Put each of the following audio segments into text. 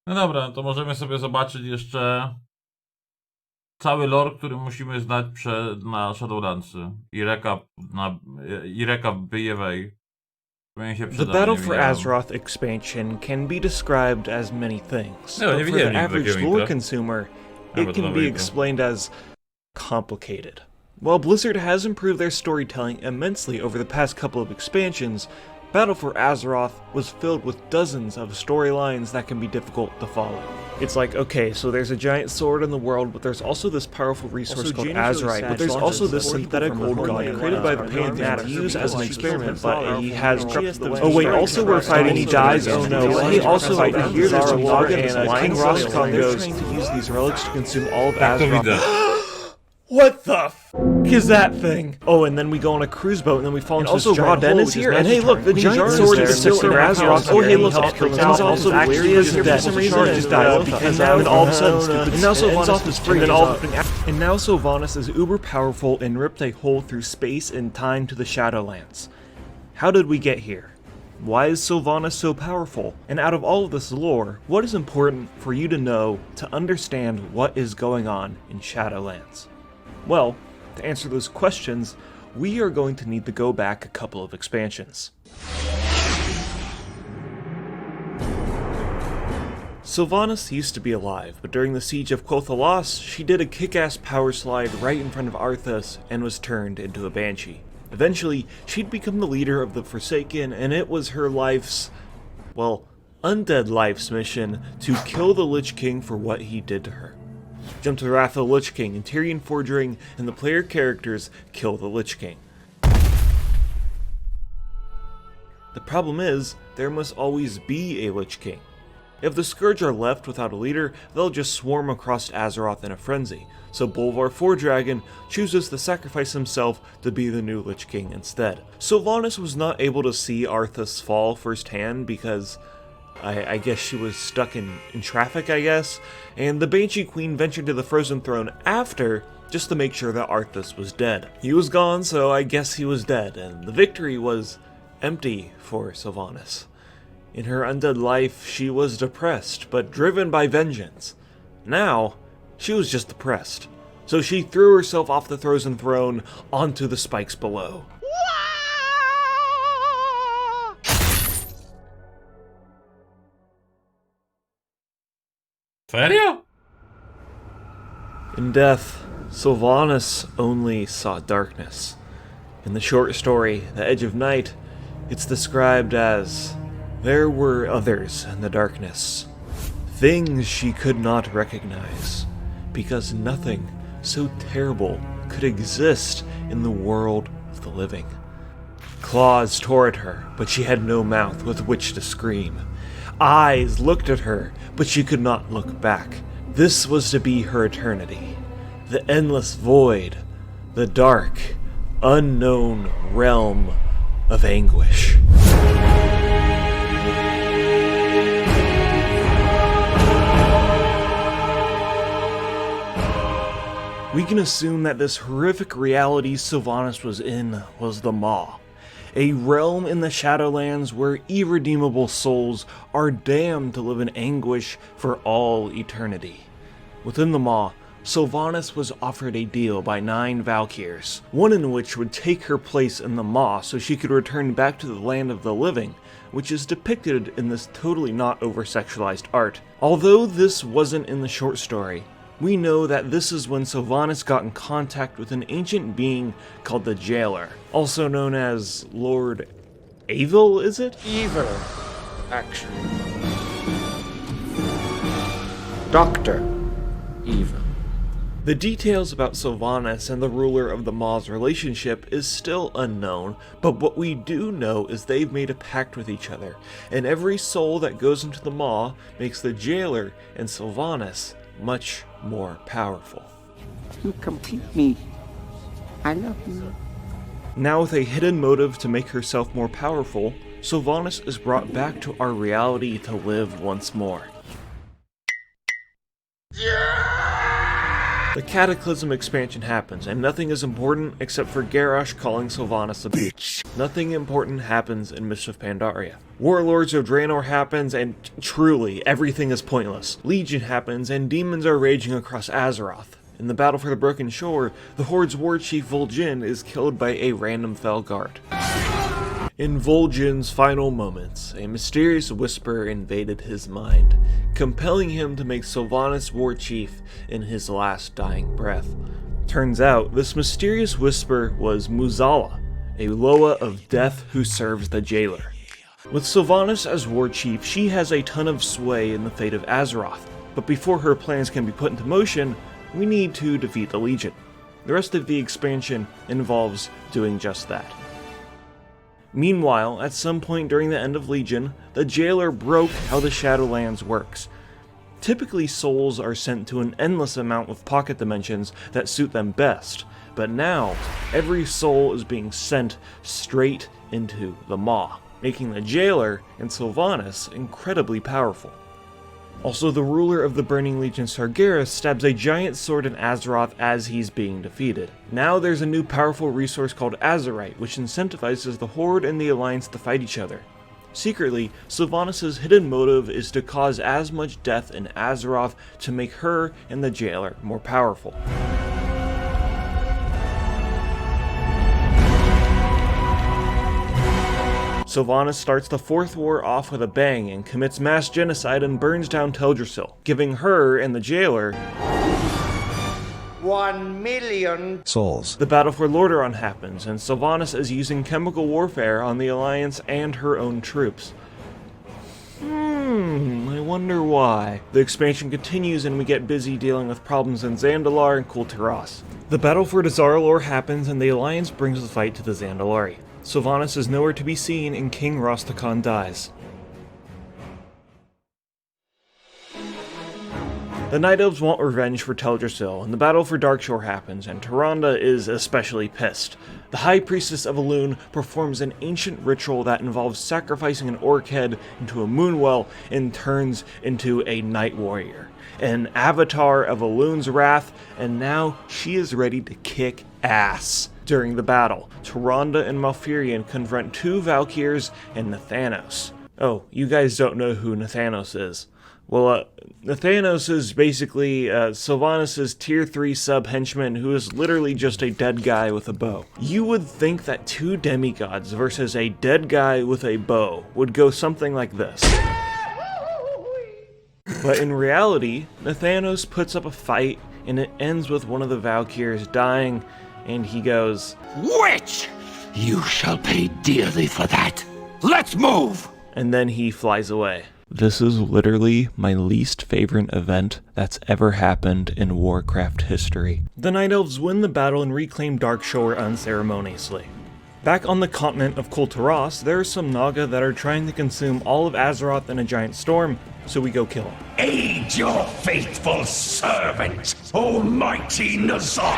No dobra, to możemy sobie zobaczyć jeszcze cały lore, który musimy znać na Shadowlandsy i recap BFA. Powinien się The przydać, Battle nie for widziałem. Azeroth expansion can be described as many things, No, nie but for widziałem the nigdy average takiego lore intra. consumer, Albo it to can nowe be intro. explained as complicated. While Blizzard has improved their storytelling immensely over the past couple of expansions, Battle for Azeroth was filled with dozens of storylines that can be difficult to follow. It's like, okay, so there's a giant sword in the world, but there's also this powerful resource called Azerite, but there's also this synthetic old god created by the Pantheon to use as an experiment, but he has... Oh wait, also we're fighting, he dies, oh no, but hey, also over here there's a Logan and King Roscon goes... They're trying to use these relics to consume all of Tak to Azeroth. widzę. What the f is that thing? Oh, and then we go on a cruise boat, and then we fall into also this giant Raden hole, is which here, magic and hey, look, turn. the giant Jarn sword is is there, still and in Azeroth. Azeroth. Oh, hey, and look, he it's helps killing Kills us. Also, actually Valyria is for dead. some reason, Shard just died. And now all of a sudden, and now Sylvanas is free. And now Sylvanas is uber powerful and ripped a hole through space and time to the Shadowlands. How did we get here? Why is Sylvanas so powerful? And out of all of this lore, what is important for you to know to understand what is going on in Shadowlands? Well, to answer those questions, we are going to need to go back a couple of expansions. Sylvanas used to be alive, but during the siege of Quothalas, she did a kick-ass power slide right in front of Arthas and was turned into a banshee. Eventually, she'd become the leader of the Forsaken, and it was her life's, well, undead life's mission to kill the Lich King for what he did to her. Jump to the Wrath of the Lich King, and Tyrion Fordring and the player characters kill the Lich King. The problem is, there must always be a Lich King. If the Scourge are left without a leader, they'll just swarm across Azeroth in a frenzy, so Bolvar Fordragon chooses to sacrifice himself to be the new Lich King instead. Sylvanas was not able to see Arthas fall firsthand because I guess she was stuck in traffic, I guess, and the Banshee Queen ventured to the Frozen Throne after, just to make sure that Arthas was dead. He was gone, so I guess he was dead, and the victory was empty for Sylvanas. In her undead life, she was depressed, but driven by vengeance. Now, she was just depressed, so she threw herself off the Frozen Throne onto the spikes below. Serio? In death, Sylvanas only saw darkness. In the short story, The Edge of Night, it's described as, there were others in the darkness, things she could not recognize, because nothing so terrible could exist in the world of the living. Claws tore at her, but she had no mouth with which to scream. Eyes looked at her, but she could not look back. This was to be her eternity. The endless void, the dark, unknown realm of anguish. We can assume that this horrific reality Sylvanas was in was the Maw, a realm in the Shadowlands where irredeemable souls are damned to live in anguish for all eternity. Within the Maw, Sylvanas was offered a deal by 9 Valkyrs, one in which would take her place in the Maw so she could return back to the land of the living, which is depicted in this totally not over-sexualized art. Although this wasn't in the short story, we know that this is when Sylvanas got in contact with an ancient being called the Jailer, also known as Lord Evil, is it? Evil, actually. Dr. Evil. The details about Sylvanas and the ruler of the Maw's relationship is still unknown, but what we do know is they've made a pact with each other, and every soul that goes into the Maw makes the Jailer and Sylvanas much more powerful. You complete me. I love you. Now with a hidden motive to make herself more powerful, Sylvanas is brought back to our reality to live once more. The Cataclysm expansion happens, and nothing is important except for Garrosh calling Sylvanas a bitch. Nothing important happens in Mists of Pandaria. Warlords of Draenor happens, and truly, everything is pointless. Legion happens, and demons are raging across Azeroth. In the Battle for the Broken Shore, the Horde's war chief Vol'jin is killed by a random Felguard. In Vol'jin's final moments, a mysterious whisper invaded his mind, compelling him to make Sylvanas war chief in his last dying breath. Turns out, this mysterious whisper was Muzala, a Loa of death who serves the jailer. With Sylvanas as war chief, she has a ton of sway in the fate of Azeroth, but before her plans can be put into motion, we need to defeat the Legion. The rest of the expansion involves doing just that. Meanwhile, at some point during the end of Legion, the jailer broke how the Shadowlands works. Typically, souls are sent to an endless amount of pocket dimensions that suit them best, but now, every soul is being sent straight into the Maw, making the jailer and Sylvanas incredibly powerful. Also, the ruler of the Burning Legion Sargeras stabs a giant sword in Azeroth as he's being defeated. Now there's a new powerful resource called Azerite, which incentivizes the Horde and the Alliance to fight each other. Secretly, Sylvanas' hidden motive is to cause as much death in Azeroth to make her and the jailer more powerful. Sylvanas starts the Fourth War off with a bang and commits mass genocide and burns down Teldrassil, giving her and the jailer 1,000,000 souls. The battle for Lordaeron happens, and Sylvanas is using chemical warfare on the Alliance and her own troops. I wonder why. The expansion continues and we get busy dealing with problems in Zandalar and Kul Tiras. The battle for Dazar'alor happens and the Alliance brings the fight to the Zandalari. Sylvanas is nowhere to be seen and King Rastakhan dies. The Night Elves want revenge for Teldrassil, and the battle for Darkshore happens, and Tyrande is especially pissed. The High Priestess of Elune performs an ancient ritual that involves sacrificing an orc head into a moonwell and turns into a Night Warrior, an avatar of Elune's wrath, and now she is ready to kick ass. During the battle, Tyrande and Malfurion confront two Valkyrs and Nathanos. Oh, you guys don't know who Nathanos is. Well, Nathanos is basically Sylvanas' tier 3 sub-henchman who is literally just a dead guy with a bow. You would think that two demigods versus a dead guy with a bow would go something like this. But in reality, Nathanos puts up a fight and it ends with one of the Valkyrs dying, and he goes, "Witch! You shall pay dearly for that. Let's move!" And then he flies away. This is literally my least favorite event that's ever happened in Warcraft history. The Night Elves win the battle and reclaim Darkshore unceremoniously. Back on the continent of Kul Tiras, there are some Naga that are trying to consume all of Azeroth in a giant storm, so we go kill them. Aid your faithful servant, almighty Nazar!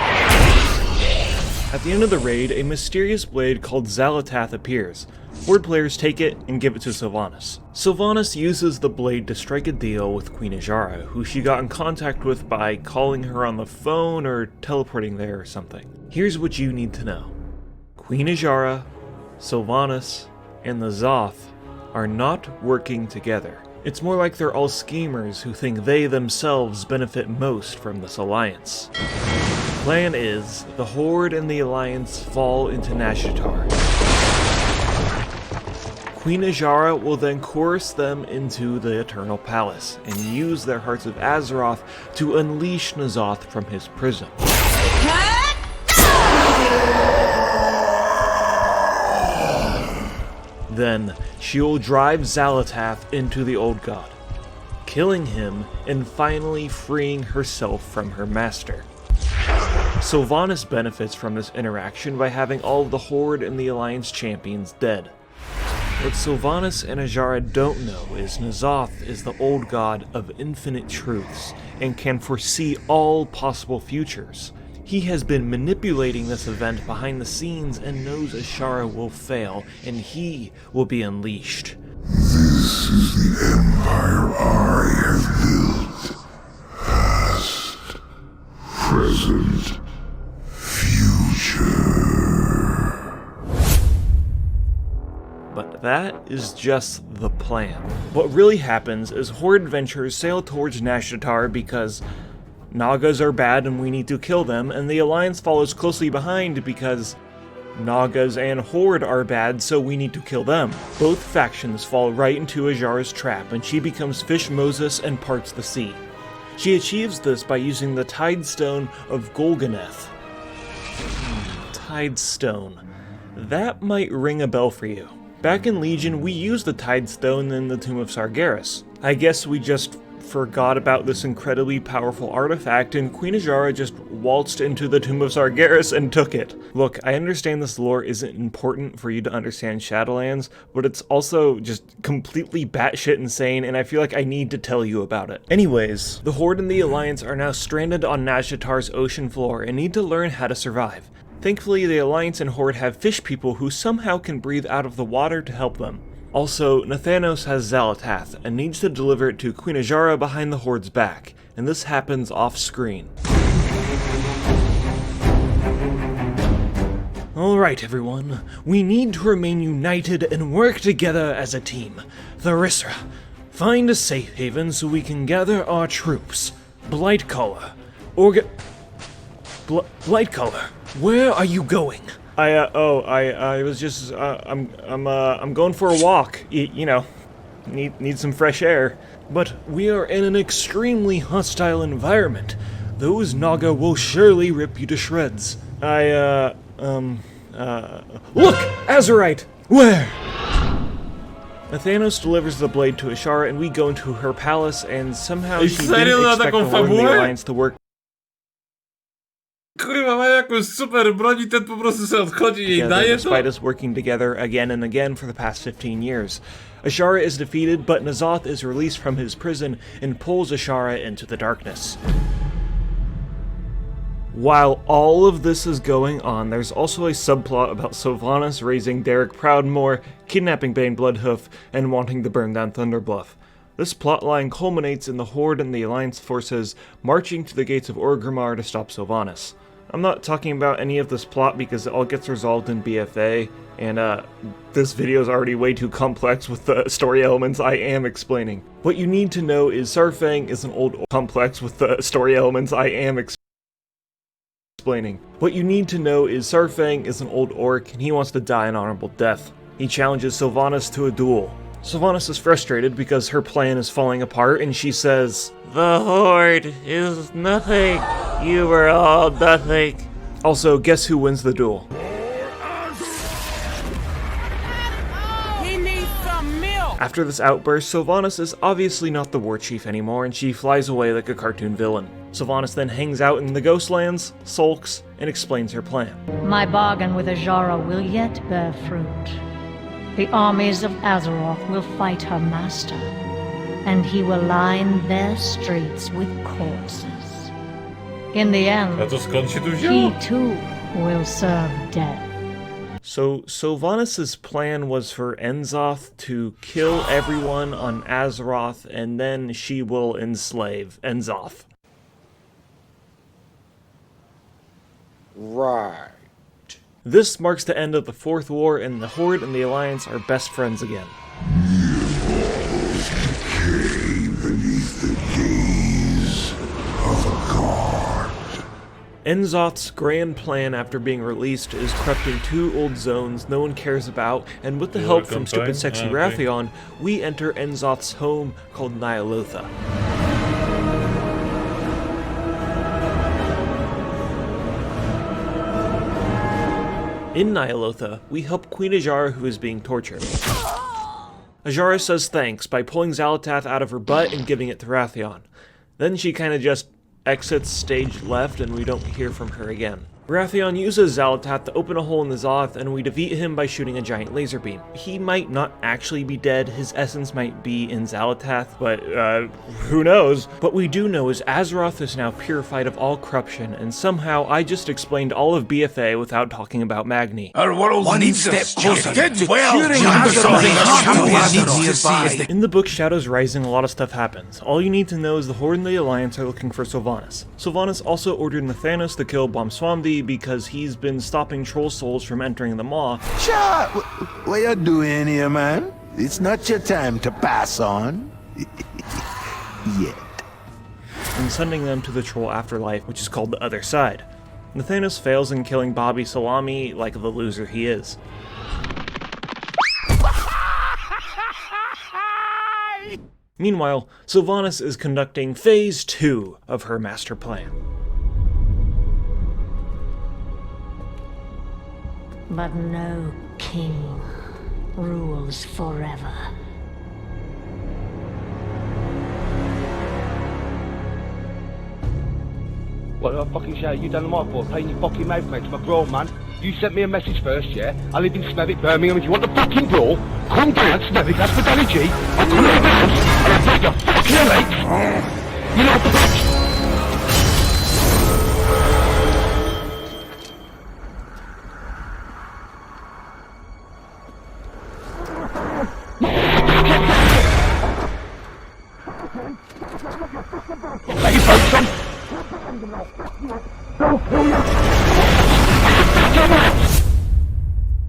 At the end of the raid, a mysterious blade called Xal'atath appears. Horde players take it and give it to Sylvanas. Sylvanas uses the blade to strike a deal with Queen Azshara, who she got in contact with by calling her on the phone or teleporting there or something. Here's what you need to know. Queen Azshara, Sylvanas, and the Zoth are not working together. It's more like they're all schemers who think they themselves benefit most from this alliance. The plan is, the Horde and the Alliance fall into Nashatar. Queen Azshara will then coerce them into the Eternal Palace, and use their Hearts of Azeroth to unleash N'Zoth from his prison. Then, she will drive Xal'atath into the Old God, killing him and finally freeing herself from her master. Sylvanas benefits from this interaction by having all of the Horde and the Alliance champions dead. What Sylvanas and Azshara don't know is N'Zoth is the Old God of infinite truths and can foresee all possible futures. He has been manipulating this event behind the scenes and knows Azshara will fail and he will be unleashed. This is the empire I have built. Past, present, that is just the plan. What really happens is Horde adventurers sail towards Nashatar because Nagas are bad and we need to kill them, and the Alliance follows closely behind because Nagas and Horde are bad, so we need to kill them. Both factions fall right into Azshara's trap, and she becomes Fish Moses and parts the sea. She achieves this by using the Tidestone of Golganeth. Tidestone. That might ring a bell for you. Back in Legion, we used the Tidestone in the Tomb of Sargeras. I guess we just forgot about this incredibly powerful artifact, and Queen Azshara just waltzed into the Tomb of Sargeras and took it. Look, I understand this lore isn't important for you to understand Shadowlands, but it's also just completely batshit insane, and I feel like I need to tell you about it. Anyways, the Horde and the Alliance are now stranded on Nashatar's ocean floor and need to learn how to survive. Thankfully, the Alliance and Horde have fish people who somehow can breathe out of the water to help them. Also, Nathanos has Xal'atath and needs to deliver it to Queen Azshara behind the Horde's back, and this happens off-screen. Alright everyone, we need to remain united and work together as a team. Tharisra, find a safe haven so we can gather our troops. Blightcaller, Blightcaller, where are you going? I was just, I'm going for a walk. You know, need some fresh air. But we are in an extremely hostile environment. Those Naga will surely rip you to shreds. Look! Azurite! Where? Nathanos delivers the blade to Azshara and we go into her palace, and somehow she didn't expect the Horde and the Alliance to work Kurwa, ma jakąś super broni, ten po prostu sobie odchodzi i jej daje to? despite us working together again and again for the past 15 years. Azshara is defeated, but N'Zoth is released from his prison and pulls Azshara into the darkness. While all of this is going on, there's also a subplot about Sylvanas raising Derek Proudmoore, kidnapping Bane Bloodhoof, and wanting to burn down Thunderbluff. This plotline culminates in the Horde and the Alliance forces marching to the gates of Orgrimmar to stop Sylvanas. I'm not talking about any of this plot because it all gets resolved in BFA, and this video is already way too complex with the story elements I am explaining. What you need to know is Saurfang is an old complex with the story elements I am explaining. What you need to know is Saurfang is an old orc and he wants to die an honorable death. He challenges Sylvanas to a duel. Sylvanas is frustrated because her plan is falling apart, and she says, "The Horde is nothing. You were all nothing." Also, guess who wins the duel? He needs some milk. After this outburst, Sylvanas is obviously not the war chief anymore, and she flies away like a cartoon villain. Sylvanas then hangs out in the Ghostlands, sulks, and explains her plan. My bargain with Azshara will yet bear fruit. The armies of Azeroth will fight her master, and he will line their streets with corpses. In the end, A to skąd się tu he wzięło? too will serve death. So, Sylvanas' plan was for N'Zoth to kill everyone on Azeroth, and then she will enslave N'Zoth. Right. This marks the end of the Fourth War, and the Horde and the Alliance are best friends again. Beneath the gaze of a god. N'Zoth's grand plan after being released is corrupting 2 old zones no one cares about, and with the help from stupid sexy Wrathion, we enter N'Zoth's home called Ny'alotha. In Ny'alotha, we help Queen Azshara, who is being tortured. Azshara says thanks by pulling Xal'atath out of her butt and giving it to Wrathion. Then she kinda just exits stage left and we don't hear from her again. Wrathion uses Xal'atath to open a hole in the Zoth, and we defeat him by shooting a giant laser beam. He might not actually be dead, his essence might be in Xal'atath, but who knows? What we do know is Azeroth is now purified of all corruption, and somehow I just explained all of BFA without talking about Magni. Our world one step closer to In the book Shadows Rising, a lot of stuff happens. All you need to know is the Horde and the Alliance are looking for Sylvanas. Sylvanas also ordered Nathanos to kill Bomswamdi, frenzy because he's been stopping troll souls from entering the maw. Sure, what you doing here, man? It's not your time to pass on. Yet. And sending them to the troll afterlife, which is called the other side. Nathanos fails in killing Bobby Salami like the loser he is. Meanwhile, Sylvanas is conducting Phase 2 of her master plan. But no king rules forever. What the fucking shout you done my fault, paying your fucking mouth, mate, I'm a grown man. You sent me a message first, yeah? I live in Smethwick, Birmingham, if you want the fucking brawl, come down to Smethwick, that's for Danny G. I'll come out of the house, and I'll break your fucking legs. You know what the fuck? Let you folks some.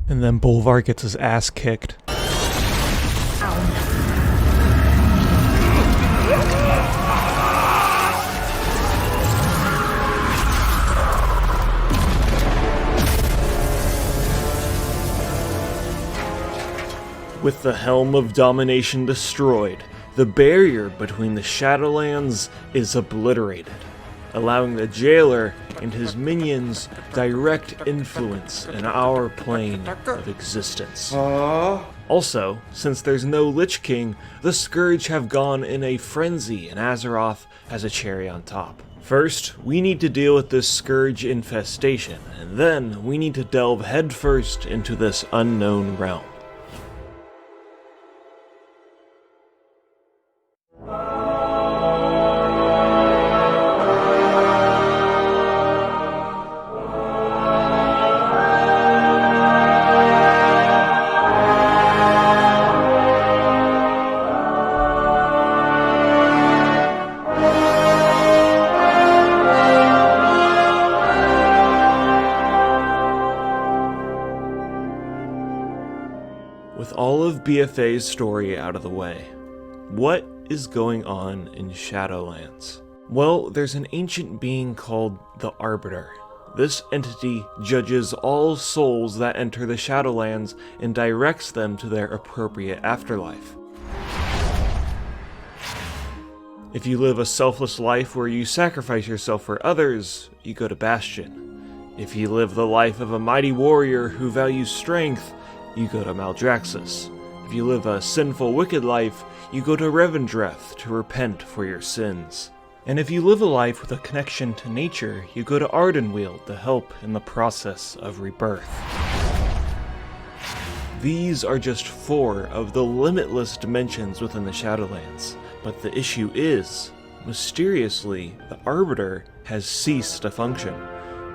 And then Bolvar gets his ass kicked. With the Helm of Domination destroyed, the barrier between the Shadowlands is obliterated, allowing the Jailer and his minions direct influence in our plane of existence. Also, since there's no Lich King, the Scourge have gone in a frenzy and Azeroth has a cherry on top. First, we need to deal with this Scourge infestation, and then we need to delve headfirst into this unknown realm. With all of BFA's story out of the way, what is going on in Shadowlands? Well, there's an ancient being called the Arbiter. This entity judges all souls that enter the Shadowlands and directs them to their appropriate afterlife. If you live a selfless life where you sacrifice yourself for others, you go to Bastion. If you live the life of a mighty warrior who values strength, you go to Maldraxxus. If you live a sinful, wicked life, you go to Revendreth to repent for your sins. And if you live a life with a connection to nature, you go to Ardenweald to help in the process of rebirth. These are just 4 of the limitless dimensions within the Shadowlands, but the issue is, mysteriously, the Arbiter has ceased to function,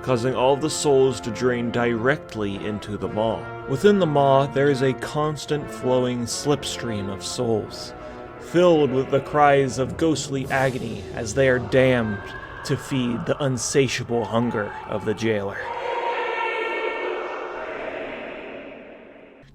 causing all the souls to drain directly into the Maw. Within the Maw, there is a constant flowing slipstream of souls, filled with the cries of ghostly agony as they are damned to feed the unsatiable hunger of the Jailer.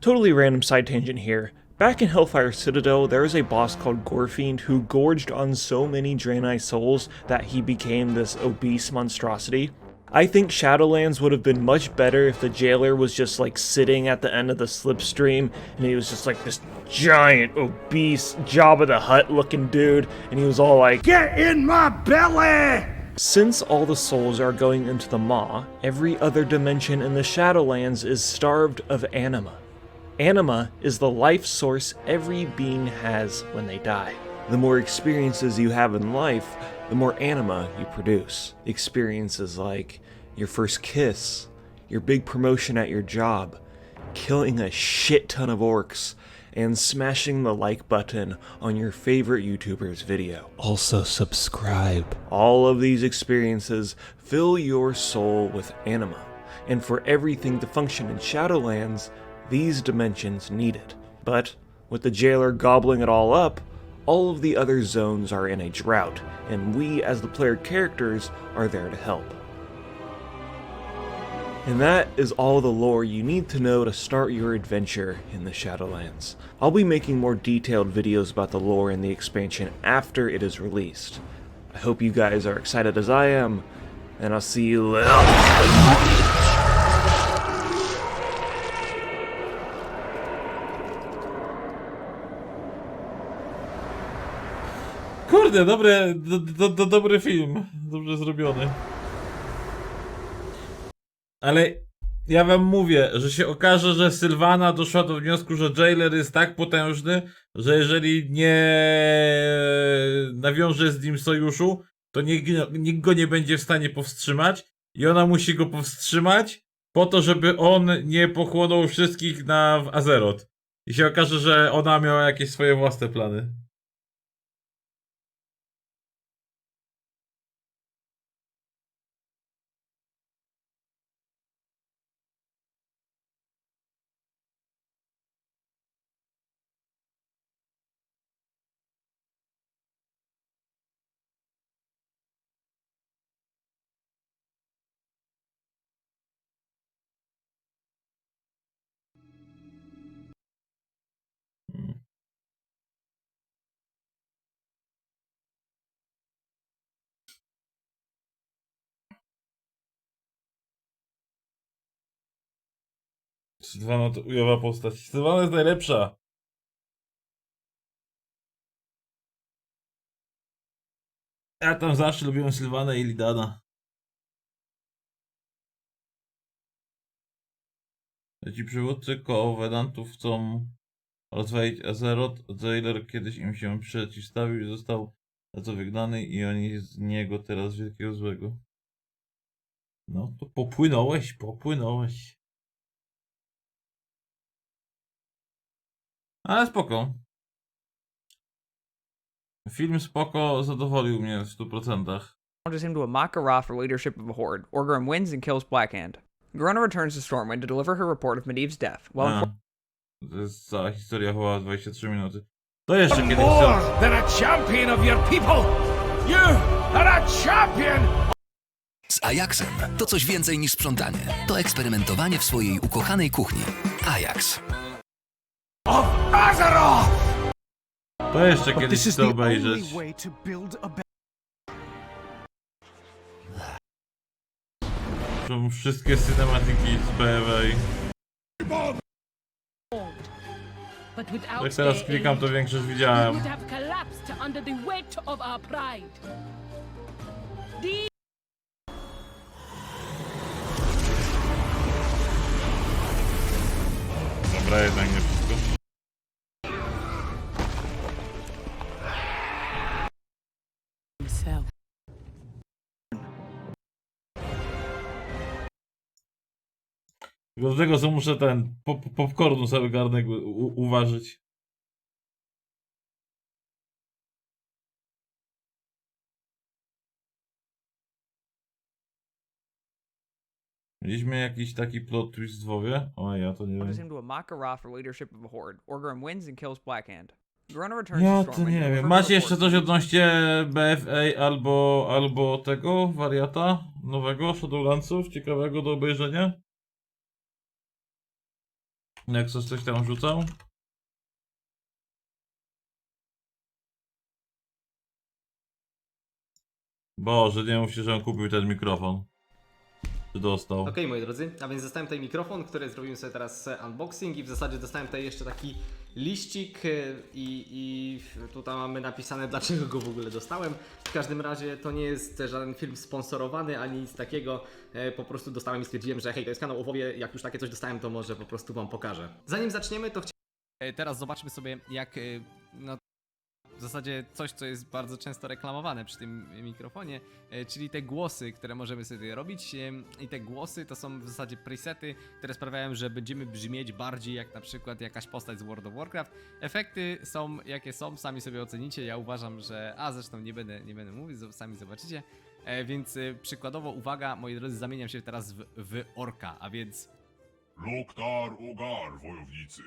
Totally random side tangent here. Back in Hellfire Citadel, there is a boss called Gorefiend who gorged on so many Draenei souls that he became this obese monstrosity. I think Shadowlands would have been much better if the Jailer was just like sitting at the end of the slipstream and he was just like this giant, obese, Jabba the Hutt looking dude, and he was all like, "Get in my belly!" Since all the souls are going into the Maw, every other dimension in the Shadowlands is starved of anima. Anima is the life source every being has when they die. The more experiences you have in life, the more anima you produce. Experiences like your first kiss, your big promotion at your job, killing a shit ton of orcs, and smashing the like button on your favorite YouTuber's video. Also subscribe. All of these experiences fill your soul with anima, and for everything to function in Shadowlands, these dimensions need it. But with the Jailer gobbling it all up, all of the other zones are in a drought, and we as the player characters are there to help. And that is all the lore you need to know to start your adventure in the Shadowlands. I'll be making more detailed videos about the lore in the expansion after it is released. I hope you guys are excited as I am, and I'll see you later. Kurde, dobry film. Dobrze zrobiony. Ale ja wam mówię, że się okaże, że Sylwana doszła do wniosku, że Jailer jest tak potężny, że jeżeli nie nawiąże z nim sojuszu, to nikt go nie będzie w stanie powstrzymać i ona musi go powstrzymać po to, żeby on nie pochłonął wszystkich w Azeroth. I się okaże, że ona miała jakieś swoje własne plany. Sylwana to ujowa postać. Sylwana jest najlepsza. Ja tam zawsze lubiłem Sylwanę i Lidana. Ci przywódcy kovenantów chcą rozwalić Azeroth. Jailer kiedyś im się przeciwstawił i został za co wygnany i oni z niego teraz wielkiego złego. No to popłynąłeś. Ale spoko. Film spoko, zadowolił mnie w 100%. Challenges him to a MKRR'a for leadership of a horde. Orgrim wins and kills Blackhand. Garona returns to Stormwind to deliver her report of Medivh's death. To jest cała historia, chyba 23 minuty. To jeszcze kiedyś More than a champion of your people! You are a champion! Z Ajaxem to coś więcej niż sprzątanie. To eksperymentowanie w swojej ukochanej kuchni. Ajax. Of Azeroth! To jeszcze kiedyś chcę obejrzeć. Są wszystkie cinematyki z BFA. Jak teraz klikam, to większość widziałem. Dobra, jednak nie wszystko. Do tego co muszę ten popcornu cały garnek uważyć. Mieliśmy jakiś taki plot twist w WoWie? O, ja to nie Challenges wiem. him to a MKRR'a for leadership of a horde. Orgrim wins and kills Blackhand. Garona returns Ja to to Stormwind nie to wiem. deliver Macie her jeszcze report coś of odnośnie BFA albo tego wariata nowego Shadowlandsów ciekawego do obejrzenia? Jak coś tam rzucał? Boże, nie mówcie, że on kupił ten mikrofon. Czy dostał? Okej, moi drodzy, a więc dostałem tutaj mikrofon, który zrobiłem sobie teraz unboxing i w zasadzie dostałem tutaj jeszcze taki liścik i tutaj mamy napisane, dlaczego go w ogóle dostałem. W każdym razie to nie jest żaden film sponsorowany ani nic takiego, po prostu dostałem i stwierdziłem, że hej, to jest kanał o WoWie, jak już takie coś dostałem, to może po prostu wam pokażę. Zanim zaczniemy, to teraz zobaczmy sobie, jak no, w zasadzie coś, co jest bardzo często reklamowane przy tym mikrofonie, czyli te głosy, które możemy sobie robić, i te głosy to są w zasadzie presety, które sprawiają, że będziemy brzmieć bardziej jak na przykład jakaś postać z World of Warcraft. Efekty są jakie są, sami sobie ocenicie, ja uważam, że... zresztą nie będę mówić, sami zobaczycie. Więc przykładowo, uwaga, moi drodzy, zamieniam się teraz w orka, a więc... Loktar Ogar, wojownicy.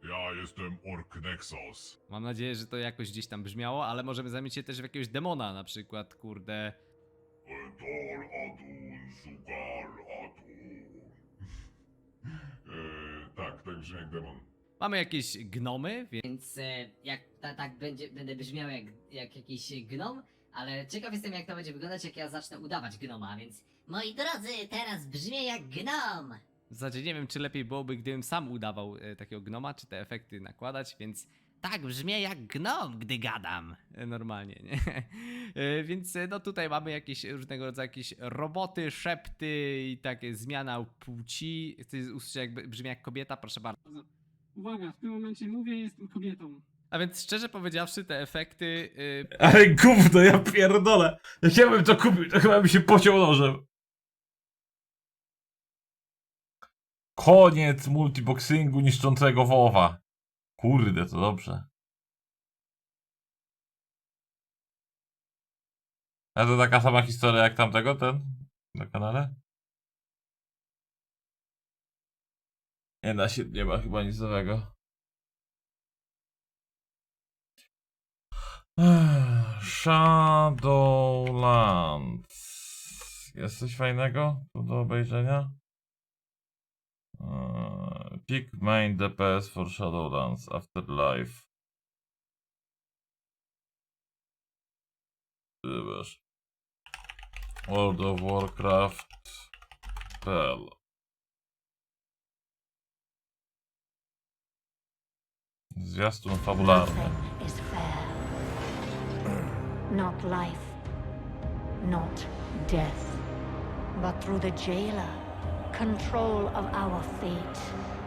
Ja jestem Ork Nexus. Mam nadzieję, że to jakoś gdzieś tam brzmiało, ale możemy zamienić się też w jakiegoś demona, na przykład, kurde... Entor Adun Sugar Atun. Tak, tak brzmi jak demon. Mamy jakieś gnomy, więc Więc jak tak będę brzmiał jak jakiś gnom, ale ciekaw jestem jak to będzie wyglądać, jak ja zacznę udawać gnoma, więc moi drodzy, teraz brzmię jak gnom. w zasadzie nie wiem, czy lepiej byłoby, gdybym sam udawał takiego gnoma, czy te efekty nakładać, więc tak brzmię jak gnom, gdy gadam. Normalnie, nie? Więc no tutaj mamy jakieś różnego rodzaju jakieś roboty, szepty i takie zmiana płci. Chcesz usłyszeć jak brzmi jak kobieta? Proszę bardzo. Uwaga, w tym momencie mówię, jestem kobietą. A więc szczerze powiedziawszy, te efekty... Ale gówno, ja pierdolę. Jak ja bym to kupił, to chyba by się pociął nożem. Koniec multiboxingu niszczącego WoWa. Kurde, to dobrze. A to taka sama historia jak tamtego, na kanale? Nie da się, nie ma chyba nic nowego. Shadowlands. Jest coś fajnego tu do obejrzenia? Pick main DPS for Shadowlands Afterlife. Wiesz. World of Warcraft. PL. Zwiastun fabularny. Is fair. Not life, not death, but through the jailer, control of our fate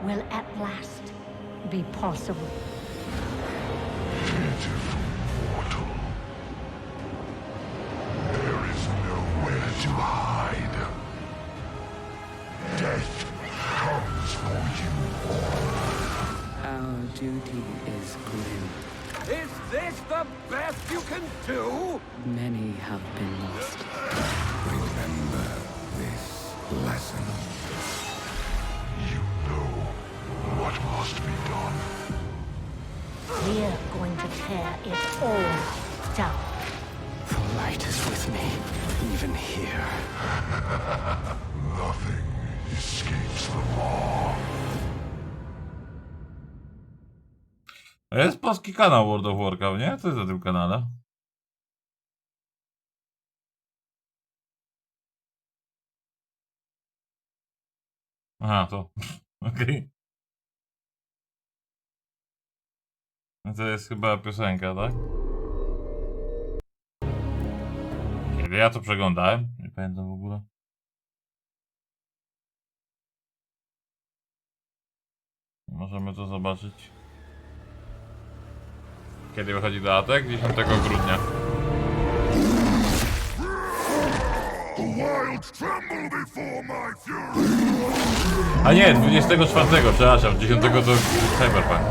will at last be possible. There is nowhere to hide. Death comes for you all. Our duty is grim. Is this the best you can do? Many have been lost. Remember this lesson. You know what must be done. We're going to tear it all down. The light is with me, even here. Nothing escapes the law. Jest polski kanał World of Warcraft, nie? Co jest na tym kanale? Aha, to. Okej. No to jest chyba piosenka, tak? Kiedy ja to przeglądałem? Nie pamiętam w ogóle. Możemy to zobaczyć. Kiedy wychodzi dodatek? 10 grudnia. The wild tremble before my fury. A nie, 24, przepraszam, 10 to Cyberpunk.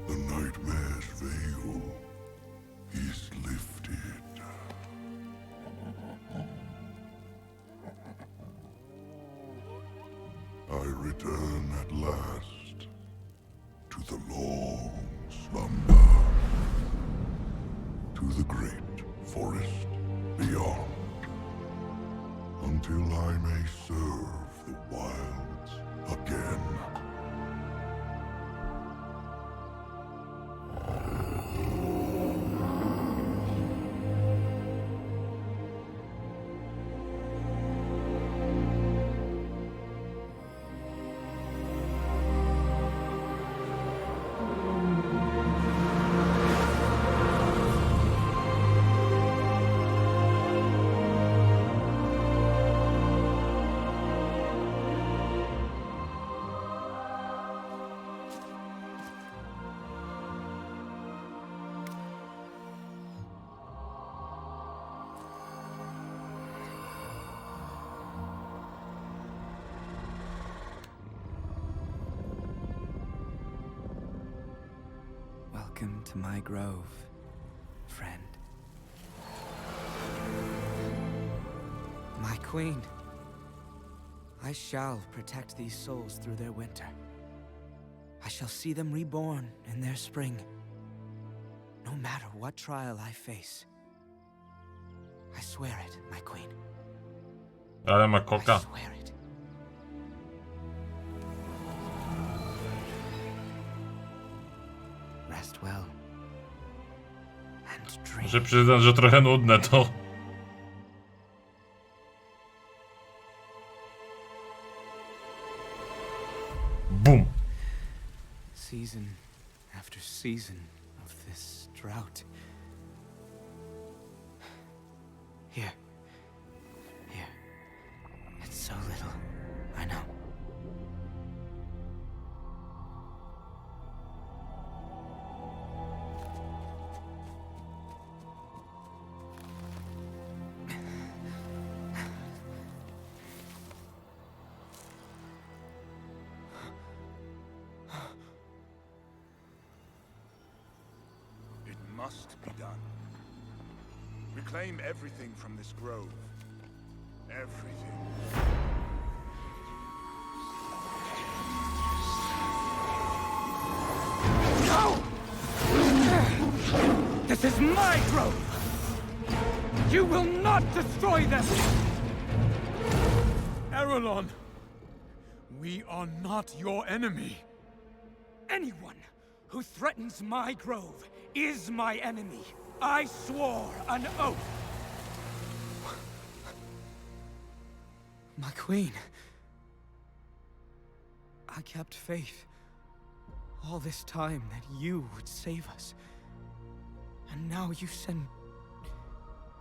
The nightmare's veil is lifted. I return at last to the long slumber, to the great forest beyond, until I may serve the wilds again. Welcome to my grove, friend. My queen. I shall protect these souls through their winter. I shall see them reborn in their spring. No matter what trial I face. I swear it, my queen. Ale ma koka. Rest well. And dream. Muszę przyznać, że trochę nudne to. Bum. Season after season of this drought. Here. It's so little, I know. It must be done. Reclaim everything from this grove. Everything. No! This is my grove! You will not destroy them! Arelon, we are not your enemy. Anyone who threatens my grove is my enemy. I swore an oath. My queen. I kept faith all this time that you would save us. And now you send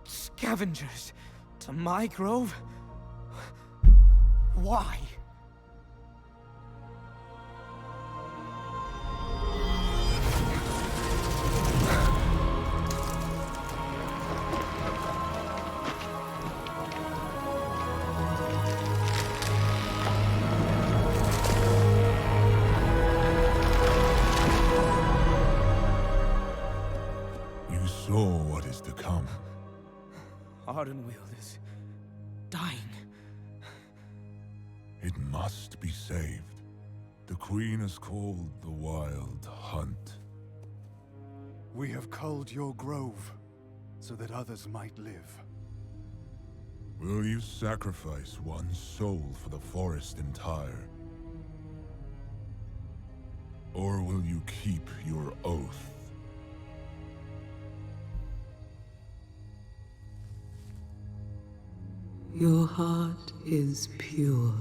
scavengers to my grove? Why? You saw what is to come. Ardenweald is dying. It must be saved. The Queen is called the Wild Hunt. We have culled your grove so that others might live. Will you sacrifice one soul for the forest entire? Or will you keep your oath? Your heart is pure.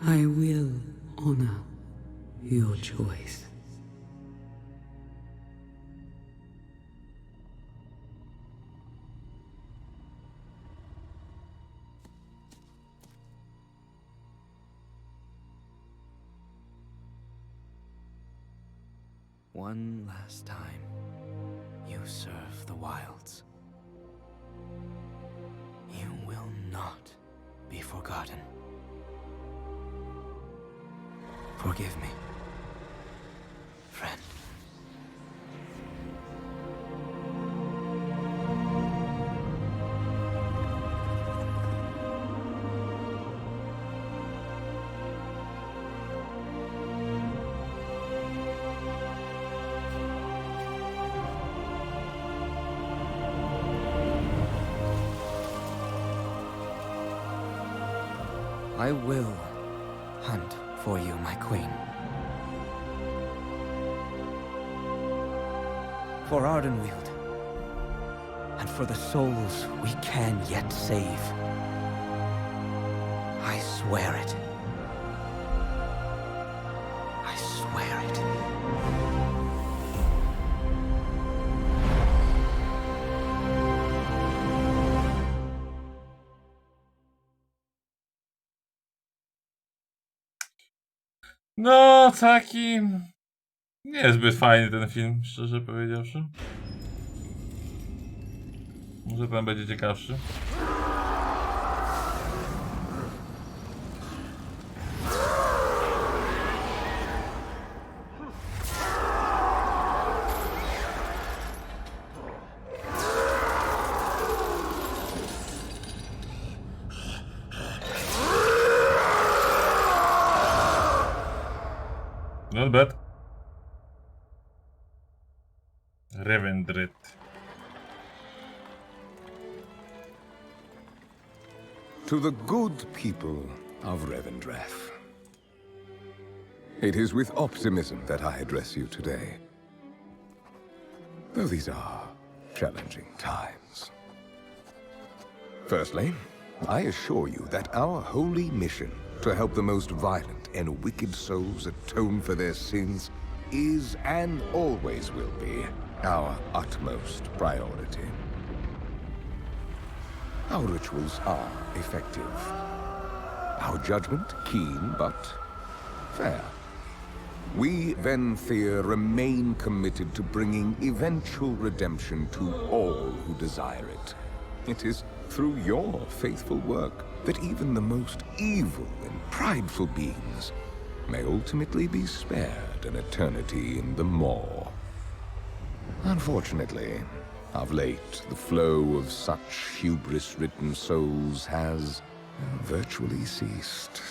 I will honor your choice. One last time, you serve the wilds. You will not be forgotten. Forgive me, friend. I will hunt for you, my queen. For Ardenweald. And for the souls we can yet save. I swear it. I swear it. No, taki... niezbyt fajny ten film, szczerze powiedziawszy. Może ten będzie ciekawszy. Not bad. Revendrit. To the good people of Revendreth. It is with optimism that I address you today. Though these are challenging times. Firstly, I assure you that our holy mission to help the most violent and wicked souls atone for their sins is and always will be our utmost priority. Our rituals are effective. Our judgment keen but fair. We, Venthyr, remain committed to bringing eventual redemption to all who desire it. It is through your faithful work that even the most evil and prideful beings may ultimately be spared an eternity in the maw. Unfortunately, of late, the flow of such hubris-ridden souls has virtually ceased.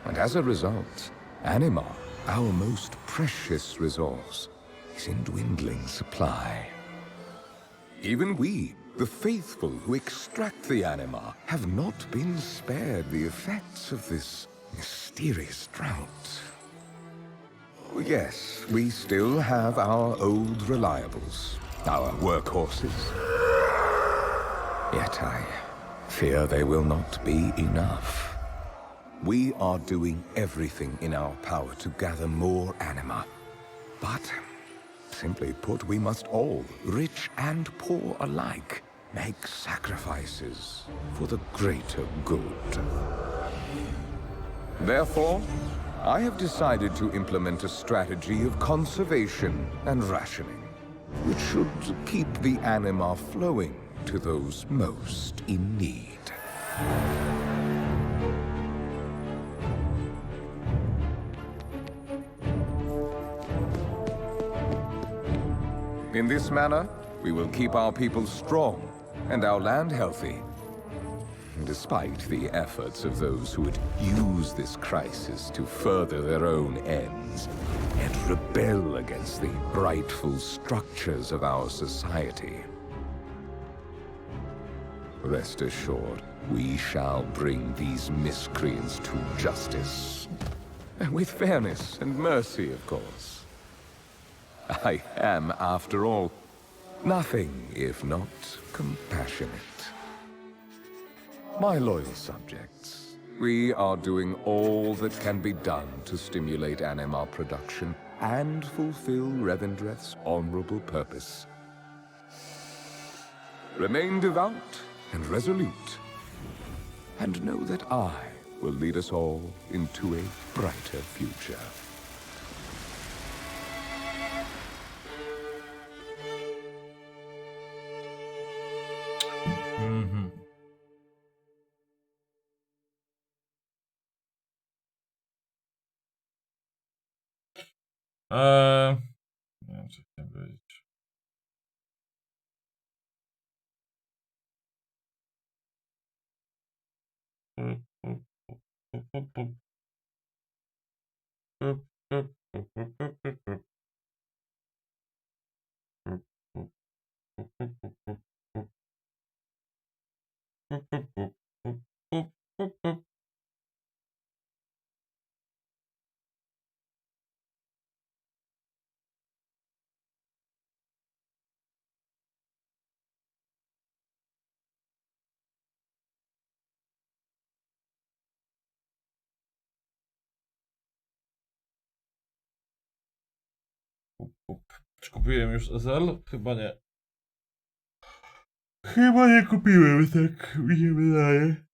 And as a result, anima, our most precious resource, is in dwindling supply. Even we, the faithful who extract the anima, have not been spared the effects of this mysterious drought. Yes, we still have our old reliables, our workhorses. Yet I fear they will not be enough. We are doing everything in our power to gather more anima. But, simply put, we must all, rich and poor alike, make sacrifices for the greater good. Therefore, I have decided to implement a strategy of conservation and rationing, which should keep the anima flowing to those most in need. In this manner, we will keep our people strong and our land healthy, despite the efforts of those who would use this crisis to further their own ends and rebel against the rightful structures of our society. Rest assured, we shall bring these miscreants to justice. With fairness and mercy, of course. I am, after all, nothing if not compassionate. My loyal subjects, we are doing all that can be done to stimulate anima production and fulfill Revendreth's honorable purpose. Remain devout and resolute, and know that I will lead us all into a brighter future. Mhm. Nie wiem, co chciałem powiedzieć. Czy kupiłem już SL? Chyba nie. Chyba nie kupiłem, tak mi się wydaje.